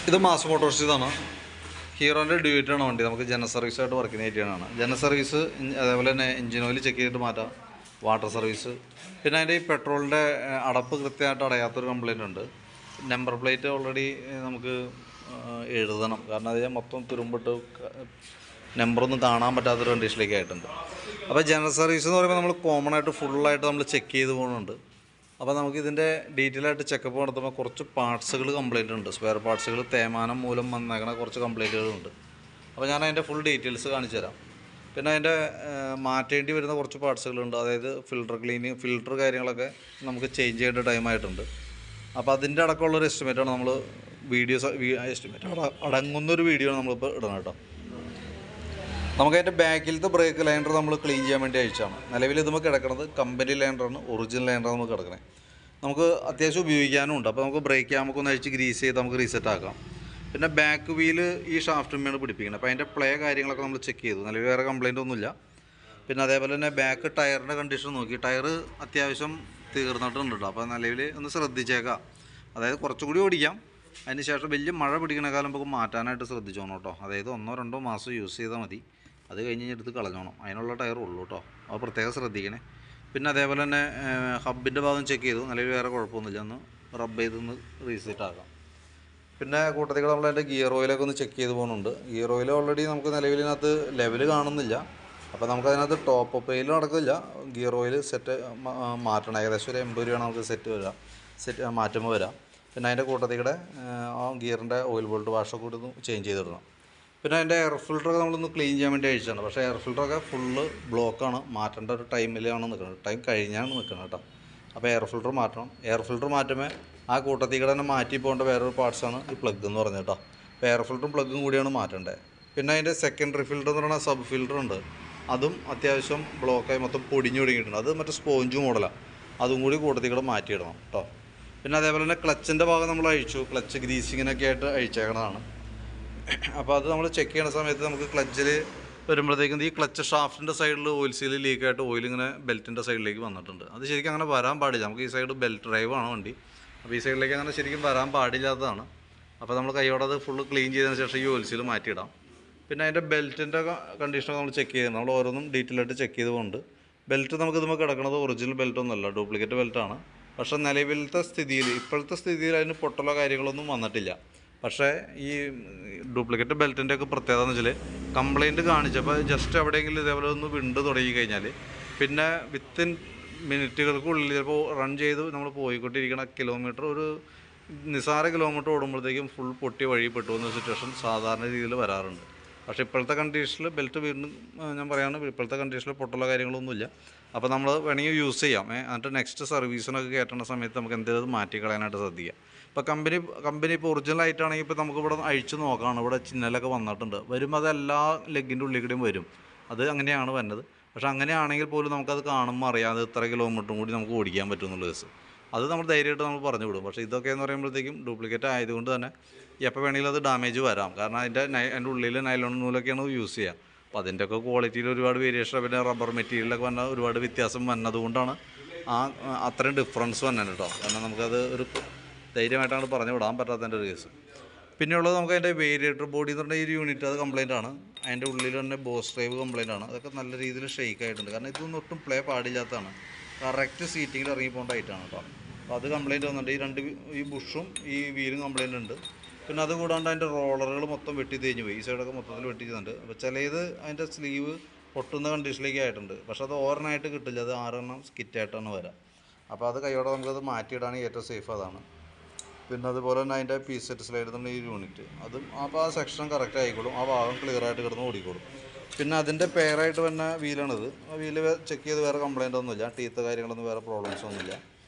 ഇത് mass Motors ഇതാണ്. ഹീറോൻ്റെ ഡ്യൂറ്റാണ് വണ്ടി. നമുക്ക് ജനറൽ സർവീസായിട്ട് വർക്കിന് ആയിട്ടാണ്. ജനറൽ സർവീസ്, അതേപോലെ തന്നെ എഞ്ചിൻ ഓയിൽ ചെക്ക് ചെയ്തിട്ട് മാറ്റാം, വാട്ടർ സർവീസ്. പിന്നെ അതിൻ്റെ ഈ പെട്രോളിൻ്റെ അടപ്പ് കൃത്യമായിട്ട് അടയാത്തൊരു കംപ്ലയിൻ്റ് ഉണ്ട്. നമ്പർ പ്ലേറ്റ് ഓൾറെഡി നമുക്ക് എഴുതണം, കാരണം അത് മൊത്തം തുരുമ്പിട്ട് നമ്പറൊന്നും കാണാൻ പറ്റാത്തൊരു കണ്ടീഷനിലേക്ക് ആയിട്ടുണ്ട്. അപ്പോൾ ജനറൽ സർവീസ് എന്ന് പറയുമ്പോൾ നമ്മൾ കോമൺ ആയിട്ട് ഫുള്ളായിട്ട് നമ്മൾ ചെക്ക് ചെയ്ത് പോകുന്നുണ്ട്. അപ്പോൾ നമുക്ക് ഇതിൻ്റെ ഡീറ്റെയിൽ ആയിട്ട് ചെക്കപ്പ് നടത്തുമ്പോൾ കുറച്ച് പാർട്സുകൾ കംപ്ലയിൻ്റ് ഉണ്ട്. സ്പെയർ പാർട്സുകൾ തേയ്മാനം മൂലം വന്നേക്കണ കുറച്ച് കംപ്ലയിൻറ്റുകളുണ്ട്. അപ്പോൾ ഞാൻ അതിൻ്റെ ഫുൾ ഡീറ്റെയിൽസ് കാണിച്ചു തരാം. പിന്നെ അതിൻ്റെ മാറ്റേണ്ടി വരുന്ന കുറച്ച് പാർട്സുകളുണ്ട്. അതായത് ഫിൽട്ടർ ക്ലീനിങ്, ഫിൽട്ടർ കാര്യങ്ങളൊക്കെ നമുക്ക് ചേഞ്ച് ചെയ്യേണ്ട ടൈമായിട്ടുണ്ട്. അപ്പോൾ അതിൻ്റെ അടക്കമുള്ളൊരു എസ്റ്റിമേറ്റാണ് നമ്മൾ എസ്റ്റിമേറ്റ് അടങ്ങുന്നൊരു വീഡിയോ ആണ് നമ്മളിപ്പോൾ ഇടണം കേട്ടോ. നമുക്കതിൻ്റെ ബാക്കിലത്തെ ബ്രേക്ക് ലൈനർ നമ്മൾ ക്ലീൻ ചെയ്യാൻ വേണ്ടി അയച്ചാണ്. നിലവിൽ ഇതുമ്പോൾ കിടക്കുന്നത് കമ്പനി ലൈനറാണ്, ഒറിജിനൽ ലൈനറാണ് നമുക്ക് കിടക്കണേ. നമുക്ക് അത്യാവശ്യം ഉപയോഗിക്കാനും ഉണ്ട്. അപ്പോൾ നമുക്ക് ബ്രേക്ക് നമുക്കൊന്ന് അഴിച്ച് ഗ്രീസ് ചെയ്ത് നമുക്ക് റീസെറ്റ് ആക്കാം. പിന്നെ ബാക്ക് വീല് ഈ ഷാഫ്റ്റിന്മേലാണ് പിടിപ്പിക്കുന്നത്. അപ്പോൾ അതിൻ്റെ പ്ലേ കാര്യങ്ങളൊക്കെ നമ്മൾ ചെക്ക് ചെയ്തു. നിലവിൽ വേറെ കംപ്ലയിൻ്റ് ഒന്നുമില്ല. പിന്നെ അതേപോലെ തന്നെ ബാക്ക് ടയറിൻ്റെ കണ്ടീഷൻ നോക്കി. ടയർ അത്യാവശ്യം തീർന്നിട്ടുണ്ട് കേട്ടോ. അപ്പോൾ നിലവിൽ ഒന്ന് ശ്രദ്ധിച്ചേക്കാം. അതായത് കുറച്ചുകൂടി ഓടിക്കാം. അതിന് ശേഷം വലിയ മഴ പിടിക്കണേക്കാലം നമുക്ക് മാറ്റാനായിട്ട് ശ്രദ്ധിച്ചോണം കേട്ടോ. അതായത് 1-2 മാസം യൂസ് ചെയ്താൽ മതി. അത് കഴിഞ്ഞ് എടുത്ത് കളഞ്ഞോണം. അതിനുള്ള ടയർ ഉള്ളൂ കേട്ടോ. അത് പ്രത്യേകം ശ്രദ്ധിക്കണേ. പിന്നെ അതേപോലെ തന്നെ ഹബിൻ്റെ ഭാഗം ചെക്ക് ചെയ്തു. നിലവിൽ വേറെ കുഴപ്പമൊന്നുമില്ല. ഒന്ന് റബ്ബ് ചെയ്തൊന്ന് റീസെറ്റ് ആക്കാം. പിന്നെ കൂട്ടത്തിൽ നമ്മൾ അതിൻ്റെ ഗിയർ ഓയിലൊക്കെ ഒന്ന് ചെക്ക് ചെയ്ത് പോകുന്നുണ്ട്. ഗിയർ ഓയിൽ ഓൾറെഡി നമുക്ക് നിലവിലിനകത്ത് ലെവൽ കാണുന്നില്ല. അപ്പോൾ നമുക്കതിനകത്ത് ടോപ്പ് അപ്പ് ഓയിൽ നടക്കില്ല. ഗിയർ ഓയിൽ സെറ്റ് മാറ്റണം. ഏകദേശം ഒരു 80 രൂപയാണ് നമുക്ക് സെറ്റ് മാറ്റുമ്പോൾ വരാം. പിന്നെ അതിൻ്റെ കൂട്ടത്തിൽ ആ ഗിയറിൻ്റെ ഓയിൽ ബോൾട്ട് വാഷൊക്കെ കൂടി ഒന്ന് ചേഞ്ച് ചെയ്തിടണം. പിന്നെ അതിൻ്റെ എയർ ഫിൽറ്ററൊക്കെ നമ്മളൊന്ന് ക്ലീൻ ചെയ്യാൻ വേണ്ടി അയച്ചാണ്. പക്ഷേ എയർ ഫിൽറ്ററൊക്കെ ഫുള്ള് ബ്ലോക്കാണ്. മാറ്റേണ്ട ഒരു ടൈമിലാണ് നിൽക്കുന്നത്. ടൈം കഴിഞ്ഞാണ് നിൽക്കുന്നത് കേട്ടോ. അപ്പോൾ എയർ ഫിൽറ്റർ മാറ്റണം. എയർ ഫിൽറ്റർ മാറ്റുമ്പോൾ ആ കൂട്ടത്തിൽ തന്നെ മാറ്റി പോകേണ്ട വേറൊരു പാർട്സാണ് ഈ പ്ലഗ് എന്ന് പറഞ്ഞത് കേട്ടോ. അപ്പോൾ എയർ ഫിൽറ്ററും പ്ലഗും കൂടിയാണ് മാറ്റേണ്ടത്. പിന്നെ അതിൻ്റെ സെക്കൻഡറി ഫിൽറ്റർ എന്ന് പറയുന്ന സബ് ഫിൽറ്റർ ഉണ്ട്. അതും അത്യാവശ്യം ബ്ലോക്കായി മൊത്തം പൊടിഞ്ഞു തുടങ്ങിയിട്ടുണ്ട്. അത് മറ്റേ സ്പോഞ്ച് മോഡലാണ്. അതും കൂടി കൂട്ടത്തിൽ മാറ്റിയിടണം കേട്ടോ. പിന്നെ അതേപോലെ തന്നെ ക്ലച്ചിൻ്റെ ഭാഗം നമ്മൾ അഴിച്ചു. ക്ലച്ച് ഗ്രീസിങ്ങിനൊക്കെ ആയിട്ട് അഴിച്ചേക്കണതാണ്. അപ്പോൾ അത് നമ്മൾ ചെക്ക് ചെയ്യുന്ന സമയത്ത് നമുക്ക് ക്ലച്ചിൽ വരുമ്പോഴത്തേക്കും ഈ ക്ലച്ച് ഷാഫ്റ്റിൻ്റെ സൈഡിൽ ഓയിൽ സീൽ ലീക്കായിട്ട് ഓയിൽ ഇങ്ങനെ ബെൽറ്റിൻ്റെ സൈഡിലേക്ക് വന്നിട്ടുണ്ട്. അത് ശരിക്കും അങ്ങനെ വരാൻ പാടില്ല. നമുക്ക് ഈ സൈഡ് ബെൽറ്റ് ഡ്രൈവാണ് വണ്ടി. അപ്പോൾ ഈ സൈഡിലേക്ക് അങ്ങനെ ശരിക്കും വരാൻ പാടില്ലാത്തതാണ്. അപ്പോൾ നമ്മൾ കൈയോടെ അത് ഫുള്ള് ക്ലീൻ ചെയ്തതിന് ശേഷം ഈ ഓയിൽ സീൽ മാറ്റിയിടാം. പിന്നെ അതിൻ്റെ ബെൽറ്റിൻ്റെ കണ്ടീഷനൊക്കെ നമ്മൾ ചെക്ക് ചെയ്ത് നമ്മൾ ഓരോന്നും ഡീറ്റെയിൽ ആയിട്ട് ചെക്ക് ചെയ്തുകൊണ്ട് ബെൽറ്റ് നമുക്ക് ഇതുമ്പോൾ കിടക്കുന്നത് ഒറിജിനൽ ബെൽറ്റൊന്നുമല്ല, ഡ്യൂപ്ലിക്കേറ്റ് ബെൽറ്റാണ്. പക്ഷേ നിലവിലത്തെ സ്ഥിതിയിൽ, ഇപ്പോഴത്തെ സ്ഥിതിയിൽ അതിന് പൊട്ടലോ കാര്യങ്ങളൊന്നും വന്നിട്ടില്ല. പക്ഷേ ഈ ഡ്യൂപ്ലിക്കേറ്റ് ബെൽറ്റിൻ്റെ ഒക്കെ പ്രത്യേകത എന്ന് വെച്ചാൽ കംപ്ലയിൻറ്റ് കാണിച്ചപ്പോൾ ജസ്റ്റ് എവിടെയെങ്കിലും ഇതേപോലെ ഒന്ന് വിണ്ട് തുടങ്ങി കഴിഞ്ഞാൽ പിന്നെ വിത്തിൻ മിനിറ്റുകൾക്കുള്ളിൽ ചിലപ്പോൾ റൺ ചെയ്ത് നമ്മൾ പോയിക്കൊണ്ടിരിക്കുന്ന കിലോമീറ്റർ, ഒരു നിസ്സാര കിലോമീറ്റർ ഓടുമ്പോഴത്തേക്കും ഫുൾ പൊട്ടി വഴി പെട്ടു എന്ന സിറ്റുവേഷൻ സാധാരണ രീതിയിൽ വരാറുണ്ട്. പക്ഷേ ഇപ്പോഴത്തെ കണ്ടീഷനിൽ ബെൽറ്റ് വീണ്ടും ഞാൻ പറയുകയാണ്, ഇപ്പോഴത്തെ കണ്ടീഷനിൽ പൊട്ടുള്ള കാര്യങ്ങളൊന്നുമില്ല. അപ്പോൾ നമ്മൾ വേണമെങ്കിൽ യൂസ് ചെയ്യാം. എന്നിട്ട് നെക്സ്റ്റ് സർവീസിനൊക്കെ കയറ്റുന്ന സമയത്ത് നമുക്ക് എന്തെങ്കിലും മാറ്റി കളയാനായിട്ട് ശ്രദ്ധിക്കുക. ഇപ്പോൾ കമ്പനി ഇപ്പോൾ ഒറിജിനൽ ആയിട്ടാണെങ്കിൽ ഇപ്പോൾ നമുക്ക് ഇവിടെ അഴിച്ചു നോക്കാണ്. ഇവിടെ ചിഹ്നലൊക്കെ വന്നിട്ടുണ്ട്. വരുമ്പോൾ അത് എല്ലാ ലെഗിൻ്റെ ഉള്ളിൽ കൂടെയും വരും. അത് അങ്ങനെയാണ് വരുന്നത്. പക്ഷേ അങ്ങനെയാണെങ്കിൽ പോലും നമുക്കത് കാണുമ്പോൾ അറിയാതെ ഇത്ര കിലോമീറ്ററും കൂടി നമുക്ക് ഓടിക്കാൻ പറ്റും എന്നുള്ള കേസ്. അത് നമ്മൾ ധൈര്യമായിട്ട് നമ്മൾ പറഞ്ഞു വിടും. പക്ഷേ ഇതൊക്കെ എന്ന് പറയുമ്പോഴത്തേക്കും ഡ്യൂപ്ലിക്കേറ്റ് ആയതുകൊണ്ട് തന്നെ എപ്പോൾ വേണമെങ്കിലും അത് ഡാമേജ് വരാം. കാരണം അതിൻ്റെ ഉള്ളിൽ നൈലോൺ നൂലൊക്കെയാണ് യൂസ് ചെയ്യുക. അപ്പോൾ അതിൻ്റെയൊക്കെ ക്വാളിറ്റിയിൽ ഒരുപാട് വേരിയേഷൻ, പിന്നെ റബ്ബർ മെറ്റീരിയലൊക്കെ വന്നാൽ ഒരുപാട് വ്യത്യാസം വന്നതുകൊണ്ടാണ് അത്രയും ഡിഫറൻസ് വന്നത് കേട്ടോ. കാരണം നമുക്കത് ഒരു ധൈര്യമായിട്ടാണ് പറഞ്ഞു വിടാൻ പറ്റാത്തതിൻ്റെ ഒരു കേസ്. പിന്നെയുള്ളത് നമുക്ക് അതിൻ്റെ വേരിയേറ്റർ ബോഡി എന്ന് പറഞ്ഞ ഈ യൂണിറ്റ് അത് കംപ്ലയിൻ്റ് ആണ്. അതിൻ്റെ ഉള്ളിൽ തന്നെ ബോസ് ഡ്രൈവ് കംപ്ലയിൻ്റ് ആണ്. അതൊക്കെ നല്ല രീതിയിൽ ഷെയ്ക്ക് ആയിട്ടുണ്ട്. കാരണം ഇതൊന്നും ഒട്ടും പ്ലേ പാടില്ലാത്തതാണ്. കറക്റ്റ് സീറ്റിങ്ങിൽ ഇറങ്ങി പോകേണ്ട ആയിട്ടാണ് കേട്ടോ. അപ്പോൾ അത് കംപ്ലയിൻറ്റ് വന്നിട്ടുണ്ട്. ഈ ബുഷും ഈ വീലും കംപ്ലയിൻ്റ് ഉണ്ട്. പിന്നെ അത് കൂടാണ്ട് അതിൻ്റെ റോളറുകൾ മൊത്തം വെട്ടി തേഞ്ഞ് പോയി. ഈ സൈഡൊക്കെ മൊത്തത്തിൽ വെട്ടിക്കുന്നുണ്ട്. അപ്പോൾ ചിലത് അതിൻ്റെ സ്ലീവ് പൊട്ടുന്ന കണ്ടീഷനിലേക്ക് ആയിട്ടുണ്ട്. പക്ഷേ അത് ഓവർനായിട്ട് കിട്ടില്ല. അത് 6 എണ്ണം സ്കിറ്റായിട്ടാണ് വരാം. അപ്പോൾ അത് കൈയോടെ നമുക്കത് മാറ്റിയിടാണ് ഏറ്റവും സേഫ് അതാണ്. പിന്നെ അതുപോലെ തന്നെ അതിൻ്റെ പീസ് സെറ്റ് സ്ലൈഡ് തന്നെ ഈ യൂണിറ്റ് അതും അപ്പോൾ ആ സെക്ഷൻ കറക്റ്റ് ആയിക്കോളും. ആ ഭാഗം ക്ലിയറായിട്ട് കിടന്ന് ഓടിക്കോളും. പിന്നെ അതിൻ്റെ പെയറായിട്ട് വന്ന വീലാണിത്. ആ വീല് ചെക്ക് ചെയ്ത് വേറെ കംപ്ലയിൻ്റ് ഒന്നുമില്ല. ടീത്ത് കാര്യങ്ങളൊന്നും വേറെ പ്രോബ്ലംസ് ഒന്നുമില്ല.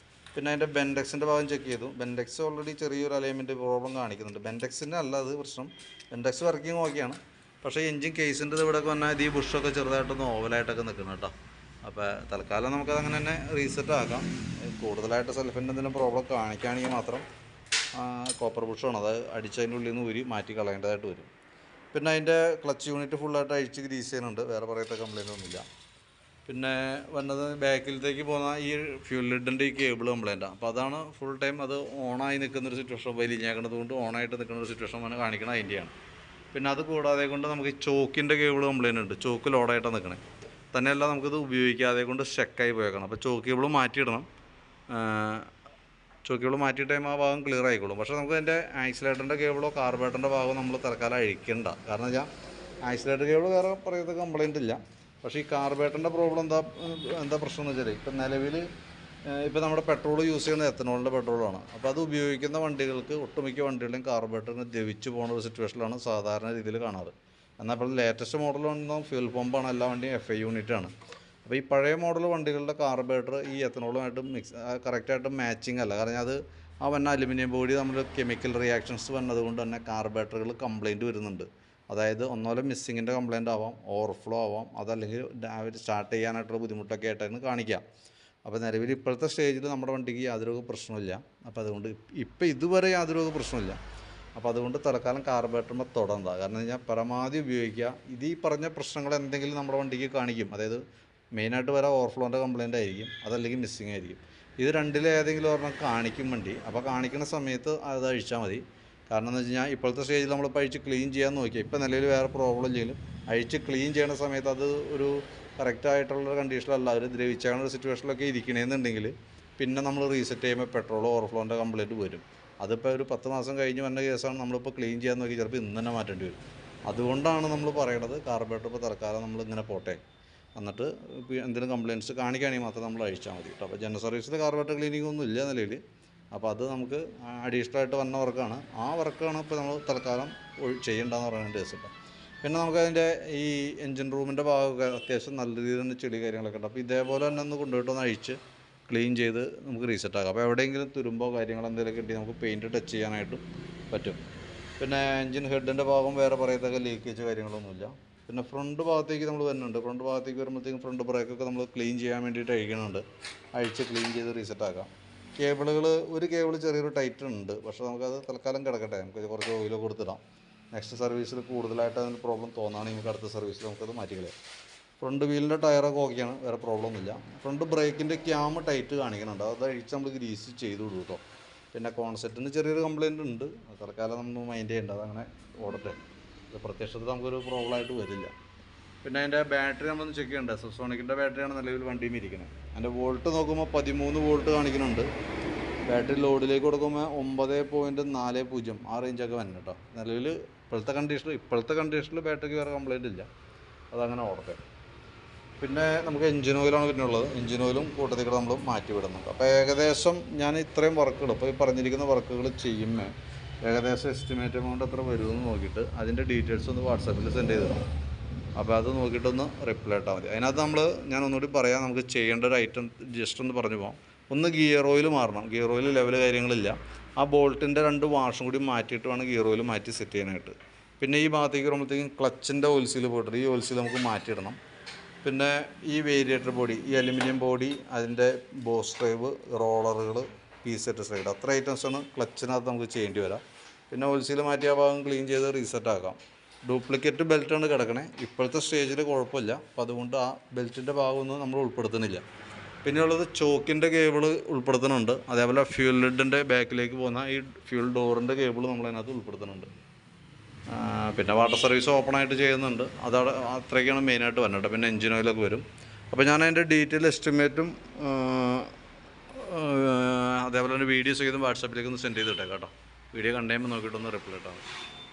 പിന്നെ അതിൻ്റെ ബെൻഡെക്സിൻ്റെ ഭാഗം ചെക്ക് ചെയ്തു. ബെൻഡെക്സ് ഓൾറെഡി ചെറിയൊരു അലൈൻമെൻറ്റ് പ്രോബ്ലം കാണിക്കുന്നുണ്ട്. ബെൻഡെക്സിൻ്റെ അല്ല അത് പ്രശ്നം. ബെൻഡെക്സ് വർക്കിംഗ് ഓക്കെയാണ്. പക്ഷേ എഞ്ചിൻ കേസിൻ്റെ ഇവിടെയൊക്കെ വന്നാൽ ഈ ബുഷൊക്കെ ചെറുതായിട്ടൊന്ന് ഓവലായിട്ടൊക്കെ നിൽക്കണം കേട്ടോ. അപ്പോൾ തൽക്കാലം നമുക്കത് അങ്ങനെ തന്നെ റീസെറ്റ് ആക്കാം. കൂടുതലായിട്ട് സെൽഫിൻ്റെ എന്തെങ്കിലും പ്രോബ്ലം കാണിക്കുകയാണെങ്കിൽ മാത്രം കോപ്പർ ബുഷാണ്, അത് അടിച്ചതിൻ്റെ ഉള്ളിൽ നിന്ന് ഊരി മാറ്റി കളയേണ്ടതായിട്ട് വരും. പിന്നെ അതിൻ്റെ ക്ലച്ച് യൂണിറ്റ് ഫുള്ളായിട്ട് അഴിച്ച് ഗ്രീസ് ചെയ്യുന്നുണ്ട്. വേറെ പറയത്ത കംപ്ലയിൻ്റ് ഒന്നുമില്ല. പിന്നെ വന്നത് ബാക്കിലത്തേക്ക് പോകുന്ന ഈ ഫ്യൂൽ ലിഡിൻ്റെ ഈ കേബിൾ കംപ്ലൈൻറ്റാണ്. അപ്പോൾ അതാണ് ഫുൾ ടൈം അത് ഓണായി നിൽക്കുന്നൊരു സിറ്റുവേഷൻ, വലിഞ്ഞേക്കണത് കൊണ്ട് ഓണായിട്ട് നിൽക്കുന്ന ഒരു സിറ്റുവേഷൻ ആണ് കാണിക്കണം, അതിൻ്റെയാണ്. പിന്നെ അത് കൂടാതെ കൊണ്ട് നമുക്ക് ഈ ചോക്കിൻ്റെ കേബിൾ കംപ്ലൈൻറ്റ് ഉണ്ട്. ചോക്ക് ലോഡായിട്ടാണ് നിൽക്കണേ. തന്നെയല്ല നമുക്കിത് ഉപയോഗിക്കാതെ കൊണ്ട് സ്റ്റക്കായി പോയേക്കണം. അപ്പോൾ ചോക്ക് കേബിൾ മാറ്റിയിടണം. ചോക്ക് കേബിൾ മാറ്റിയിട്ട് ആ ഭാഗം ക്ലിയർ ആയിക്കോളും. പക്ഷേ നമുക്ക് അതിൻ്റെ ആക്സിലേറ്ററിൻ്റെ കേബിളോ കാർബറേറ്ററിൻ്റെ ഭാഗമോ നമ്മൾ തൽക്കാലം അഴിക്കണ്ട. കാരണം വെച്ചാൽ ആക്സിലേറ്റർ കേബിൾ വേറെ പറയുന്നത് കംപ്ലൈൻറ്റ് ഇല്ല. പക്ഷേ ഈ കാർബറേറ്ററിൻ്റെ പ്രോബ്ലം എന്താ പ്രശ്നം എന്ന് വെച്ചാൽ ഇപ്പം നിലവിൽ ഇപ്പോൾ നമ്മുടെ പെട്രോൾ യൂസ് ചെയ്യുന്നത് എത്തനോളിൻ്റെ പെട്രോളാണ്. അപ്പോൾ അത് ഉപയോഗിക്കുന്ന വണ്ടികൾക്ക് ഒട്ടുമിക്ക വണ്ടികളുടെയും കാർബറേറ്ററിന് ദ്രവിച്ച് പോകുന്ന ഒരു സിറ്റുവേഷനിലാണ് സാധാരണ രീതിയിൽ കാണാറ്. എന്നാൽ ഇപ്പോൾ ലേറ്റസ്റ്റ് മോഡൽ വന്ന ഫ്യൂൽ പമ്പാണ്, എല്ലാ വണ്ടിയും FI യൂണിറ്റാണ്. അപ്പോൾ ഈ പഴയ മോഡൽ വണ്ടികളുടെ കാർബറേറ്റർ ഈ എത്തനോളുമായിട്ട് കറക്റ്റായിട്ട് മാച്ചിങ് അല്ല. കാരണം അത് ആ വന്ന അലുമിനിയം ബോഡി നമ്മൾ കെമിക്കൽ റിയാക്ഷൻസ് വന്നതുകൊണ്ട് തന്നെ കാർബറേറ്ററുകൾ കംപ്ലൈൻറ്റ് വരുന്നുണ്ട്. അതായത് ഒന്നോലെ മിസ്സിങ്ങിൻ്റെ കംപ്ലൈൻ്റ് ആവാം, ഓവർഫ്ലോ ആവാം, അതല്ലെങ്കിൽ സ്റ്റാർട്ട് ചെയ്യാനായിട്ടുള്ള ബുദ്ധിമുട്ടൊക്കെ ആയിട്ടാണ് കാണിക്കാം. അപ്പോൾ നിലവിൽ ഇപ്പോഴത്തെ സ്റ്റേജിൽ നമ്മുടെ വണ്ടിക്ക് യാതൊരു പ്രശ്നമില്ല. അപ്പോൾ അതുകൊണ്ട് ഇപ്പോൾ ഇതുവരെ യാതൊരു പ്രശ്നമില്ല. അപ്പോൾ അതുകൊണ്ട് തൽക്കാലം കാർബറേറ്ററിൻ്റെ തൊടണ്ട. കാരണം കഴിഞ്ഞാൽ പരമാവധി ഉപയോഗിക്കുക. ഈ പറഞ്ഞ പ്രശ്നങ്ങൾ എന്തെങ്കിലും നമ്മുടെ വണ്ടിക്ക് കാണിക്കും. അതായത് മെയിനായിട്ട് വരാൻ ഓവർഫ്ലോൻ്റെ കംപ്ലൈൻ്റ് ആയിരിക്കും, അതല്ലെങ്കിൽ മിസ്സിങ് ആയിരിക്കും. ഇത് രണ്ടിലേതെങ്കിലും ഒരെണ്ണം കാണിക്കും വണ്ടി. അപ്പോൾ കാണിക്കുന്ന സമയത്ത് അത് അഴിച്ചാൽ മതി. കാരണം എന്ന് വെച്ച് കഴിഞ്ഞാൽ ഇപ്പോഴത്തെ സ്റ്റേജിൽ നമ്മളിപ്പോൾ അഴിച്ച് ക്ലീൻ ചെയ്യാൻ നോക്കിയാൽ ഇപ്പോൾ നിലവിൽ വേറെ പ്രോബ്ലം ചെയ്യലും അഴിച്ച് ക്ലീൻ ചെയ്യുന്ന സമയത്ത് അത് ഒരു കറക്റ്റായിട്ടുള്ള കണ്ടീഷനിലല്ല, ഒരു ദ്രവിച്ചാകുന്ന ഒരു സിറ്റുവേഷനിലൊക്കെ ഇരിക്കണമെന്നുണ്ടെങ്കിൽ പിന്നെ നമ്മൾ റീസെറ്റ് ചെയ്യുമ്പോൾ പെട്രോൾ ഓവർഫ്ലോൻ്റെ കംപ്ലൈൻറ്റ് വരും. അതിപ്പോൾ ഒരു 10 മാസം കഴിഞ്ഞ് വന്ന കേസാണ്. നമ്മളിപ്പോൾ ക്ലീൻ ചെയ്യാൻ നോക്കി ചിലപ്പോൾ ഇന്ന് തന്നെ മാറ്റേണ്ടി വരും. അതുകൊണ്ടാണ് നമ്മൾ പറയണത് കാർബറേറ്റർ ഇപ്പോൾ തൽക്കാലം നമ്മൾ ഇങ്ങനെ പോട്ടെ, എന്നിട്ട് എന്തെങ്കിലും കംപ്ലയിൻറ്റ്സ് കാണിക്കുകയാണെങ്കിൽ മാത്രം നമ്മൾ അഴിച്ചാൽ മതി കേട്ടോ. അപ്പോൾ ജനറൽ സർവീസിൽ കാർബറേറ്റർ ക്ലീനിങ് ഒന്നും ഇല്ല നിലവിൽ. അപ്പോൾ അത് നമുക്ക് അഡീഷണൽ ആയിട്ട് വന്ന വർക്കാണ്. ആ വർക്കാണ് ഇപ്പോൾ നമ്മൾ തൽക്കാലം ചെയ്യേണ്ടതെന്ന് പറയുന്നത് കേസ് കേട്ടോ. പിന്നെ നമുക്കതിൻ്റെ ഈ എൻജിൻ റൂമിൻ്റെ ഭാഗമൊക്കെ അത്യാവശ്യം നല്ല രീതിയിൽ തന്നെ ചെളി കാര്യങ്ങളൊക്കെ ഉണ്ട്. അപ്പോൾ ഇതേപോലെ തന്നെ ഒന്ന് കൊണ്ടുപോയിട്ടൊന്ന് അഴിച്ച് ക്ലീൻ ചെയ്ത് നമുക്ക് റീസെറ്റ് ആക്കാം. അപ്പോൾ എവിടെയെങ്കിലും തുരുമ്പോ കാര്യങ്ങൾ എന്തെങ്കിലുമൊക്കെ ഉണ്ടെങ്കിൽ നമുക്ക് പെയിൻറ്റ് ടച്ച് ചെയ്യാനായിട്ടും പറ്റും. പിന്നെ എൻജിൻ ഹെഡിൻ്റെ ഭാഗം വേറെ പറയത്തക്ക ലീക്കേജ് കാര്യങ്ങളൊന്നുമില്ല. പിന്നെ ഫ്രണ്ട് ഭാഗത്തേക്ക് നമ്മൾ വരുന്നുണ്ട്. ഫ്രണ്ട് ഭാഗത്തേക്ക് വരുമ്പോഴത്തേക്കും ഫ്രണ്ട് ബ്രേക്കൊക്കെ നമ്മൾ ക്ലീൻ ചെയ്യാൻ വേണ്ടിയിട്ട് അഴിക്കുന്നുണ്ട്. അഴിച്ച് ക്ലീൻ ചെയ്ത് റീസെറ്റ് ആക്കാം. കേബിളുകൾ ഒരു കേബിൾ ചെറിയൊരു ടൈറ്റ് ഉണ്ട്. പക്ഷേ നമുക്കത് തൽക്കാലം കിടക്കട്ടെ, നമുക്ക് കുറച്ച് ഓയിൽ കൊടുത്തിടാം. നെക്സ്റ്റ് സർവീസിൽ കൂടുതലായിട്ട് അതിന് പ്രോബ്ലം തോന്നുകയാണെങ്കിൽ നമുക്ക് അടുത്ത സർവീസിൽ നമുക്കത് മാറ്റിക്കളയാം. ഫ്രണ്ട് വീലിൻ്റെ ടയറൊക്കെ ഓക്കെയാണ്, വേറെ പ്രോബ്ലം ഒന്നുമില്ല. ഫ്രണ്ട് ബ്രേക്കിൻ്റെ ക്യാം ടൈറ്റ് കാണിക്കുന്നുണ്ട്. അത് അഴിച്ച് നമ്മൾ ഗ്രീസ് ചെയ്ത് വിടും കേട്ടോ. പിന്നെ കോൺസെപ്റ്റിന് ചെറിയൊരു കംപ്ലയിൻ്റ് ഉണ്ട്. തൽക്കാലം നമ്മൾ മൈൻഡ് ചെയ്യേണ്ട, അതങ്ങനെ ഓടട്ടെ. ഇത് പ്രത്യക്ഷത്തിൽ നമുക്കൊരു പ്രോബ്ലമായിട്ട് വരില്ല. പിന്നെ അതിൻ്റെ ബാറ്ററി നമ്മളൊന്ന് ചെക്ക് ചെയ്യണ്ടേ. സെസോണിക്കിൻ്റെ ബാറ്ററിയാണ് നിലവിൽ വണ്ടിയും ഇരിക്കുന്നത്. അതിൻ്റെ വോൾട്ട് നോക്കുമ്പോൾ 13 വോൾട്ട് കാണിക്കുന്നുണ്ട്. ബാറ്ററി ലോഡിലേക്ക് കൊടുക്കുമ്പോൾ 9.40 ആ റേഞ്ചൊക്കെ വരണം കേട്ടോ. നിലവിൽ ഇപ്പോഴത്തെ കണ്ടീഷനിൽ ബാറ്ററിക്ക് വേറെ കംപ്ലയിൻ്റ് ഇല്ല. അതങ്ങനെ ഓടട്ടെ. പിന്നെ നമുക്ക് എഞ്ചിൻ ഓയിലാണ് പിന്നെ ഉള്ളത്. എഞ്ചിൻ ഓയിലും കൂട്ടത്തിൽ കൂടെ നമ്മൾ മാറ്റി വിടുന്നുണ്ട്. അപ്പോൾ ഏകദേശം ഞാൻ ഇത്രയും വർക്കുകൾ ഇപ്പോൾ ഈ പറഞ്ഞിരിക്കുന്ന വർക്കുകൾ ചെയ്യുമ്പോൾ ഏകദേശം എസ്റ്റിമേറ്റ് എമൗണ്ട് എത്ര വരുമെന്ന് നോക്കിയിട്ട് അതിൻ്റെ ഡീറ്റെയിൽസ് ഒന്ന് വാട്സാപ്പിൽ സെൻഡ് ചെയ്ത് തരണം. അപ്പോൾ അത് നോക്കിയിട്ടൊന്ന് റിപ്ലൈ ഇട്ടാൽ മതി. അതിനകത്ത് ഞാൻ ഒന്നുകൂടി പറയാം, നമുക്ക് ചെയ്യേണ്ട ഒരു ഐറ്റം ജസ്റ്റ് ഒന്ന് പറഞ്ഞു പോകാം. ഒന്ന് ഗിയർ ഓയിൽ മാറണം. ഗിയർ ഓയിൽ ലെവൽ കാര്യങ്ങളില്ല. ആ ബോൾട്ടിൻ്റെ 2 വാഷും കൂടി മാറ്റിയിട്ട് വേണം ഗിയർ ഓയിൽ മാറ്റി സെറ്റ് ചെയ്യാനായിട്ട്. പിന്നെ ഈ ഭാഗത്തേക്ക് വരുമ്പോഴത്തേക്കും ക്ലച്ചിൻ്റെ ഓയിൽ സീൽ പോയിട്ട് ഈ ഓയിൽ സീൽ നമുക്ക് മാറ്റിയിടണം. പിന്നെ ഈ വേരിയേറ്റർ ബോഡി, ഈ അലുമിനിയം ബോഡി, അതിൻ്റെ ബോസ് ഡ്രൈവ്, റോളറുകൾ, പീസെറ്റ് സൈഡ്, അത്ര ഐറ്റംസാണ് ക്ലച്ചിനകത്ത് നമുക്ക് ചെയ്യേണ്ടി വരാം. പിന്നെ ഓയിൽ സീൽ മാറ്റിയ ഭാഗം ക്ലീൻ ചെയ്ത് റീസെറ്റ് ആക്കാം. ഡ്യൂപ്ലിക്കേറ്റ് ബെൽറ്റാണ് കിടക്കണേ. ഇപ്പോഴത്തെ സ്റ്റേജിൽ കുഴപ്പമില്ല. അപ്പോൾ അതുകൊണ്ട് ആ ബെൽറ്റിൻ്റെ ഭാഗമൊന്നും നമ്മൾ ഉൾപ്പെടുത്തുന്നില്ല. പിന്നെയുള്ളത് ചോക്കിൻ്റെ കേബിൾ ഉൾപ്പെടുത്തുന്നുണ്ട്. അതേപോലെ ഫ്യൂൽ ലിഡിൻ്റെ ബാക്കിലേക്ക് പോകുന്ന ഈ ഫ്യൂൽ ഡോറിൻ്റെ കേബിൾ നമ്മളതിനകത്ത് ഉൾപ്പെടുത്തുന്നുണ്ട്. പിന്നെ വാട്ടർ സർവീസ് ഓപ്പണായിട്ട് ചെയ്യുന്നുണ്ട്. അതവിടെ അത്രയ്ക്കാണ് മെയിനായിട്ട് വരുന്നത്. പിന്നെ എഞ്ചിൻ ഓയിലൊക്കെ വരും. അപ്പോൾ ഞാൻ അതിൻ്റെ ഡീറ്റെയിൽ എസ്റ്റിമേറ്റും അതേപോലെ തന്നെ വീഡിയോസ് ചെയ്തും വാട്സാപ്പിലേക്ക് ഒന്ന് സെൻഡ് ചെയ്തിട്ടേക്കാം കേട്ടോ. വീഡിയോ കണ്ടുകഴിയുമ്പോൾ നോക്കിയിട്ടൊന്ന് റിപ്ലൈ ഇട്ടാൽ മതി.